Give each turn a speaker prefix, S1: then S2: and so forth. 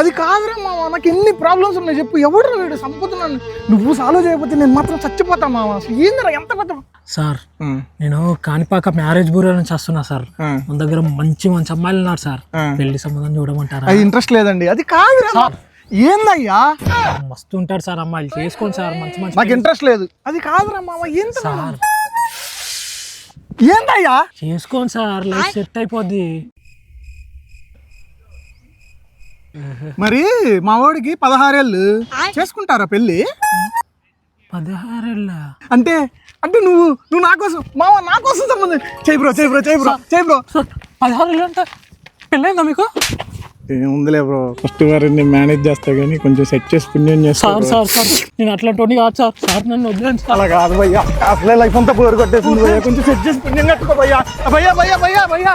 S1: అది కాదురా మామ, నాకు ఎన్ని ప్రాబ్లమ్స్ ఉన్నాయి చెప్పు. ఎవడు వీడు సంపుతున్నాను, నువ్వు సాల్వ్ చేయకపోతే నేను మాత్రం చచ్చిపోతా మామ. అసలు ఏందిరా ఎంత పెద్ద
S2: సార్. నేను కాణిపాక మ్యారేజ్ బ్యూరో నుంచి వస్తున్నా సార్. మన దగ్గర మంచి మంచి అమ్మాయిలు ఉన్నారు సార్, పెళ్లి సంబంధం చూడమంటారా?
S1: అది ఇంట్రెస్ట్ లేదండి. అది కాదురా, ఏందయ్యా
S2: మస్తు ఉంటాడు సార్ అమ్మాయిలు, చేసుకోండి సార్. మంచి మంచి.
S1: నాకు ఇంట్రెస్ట్ లేదు. అది కాదురా మామ, ఏంది
S2: సార్?
S1: ఏందయ్యా
S2: చేసుకోండి సార్, లైఫ్ సెట్ అయిపోద్ది.
S1: మరి మా వాడికి 16 ఏళ్ళు, చేసుకుంటారా పెళ్ళి?
S2: 16 ఏళ్ళ
S1: అంటే అంటే నువ్వు నా కోసం మామ, నా కోసం సంబంధం చేయి బ్రో.
S2: 16 ఏళ్ళు అంటే పెళ్ళైందా మీకు?
S1: ఏముందిలే బ్రో, ఫస్ట్ వారిని మేనేజ్ చేస్తా కానీ కొంచెం సెట్ చేసి పుణ్యం చేస్తా.
S2: సార్ నేను అట్లాంటి కాదు సార్. సార్ నన్ను వదిలేండి సార్.
S1: అలా కాదు భయ్యా, అసలే లైఫ్ అంతా బోర్ కొట్టేసింది భయ్యా, కొంచెం సెట్ చేసి పుణ్యం కట్టుకో భయ్యా. భయ్యా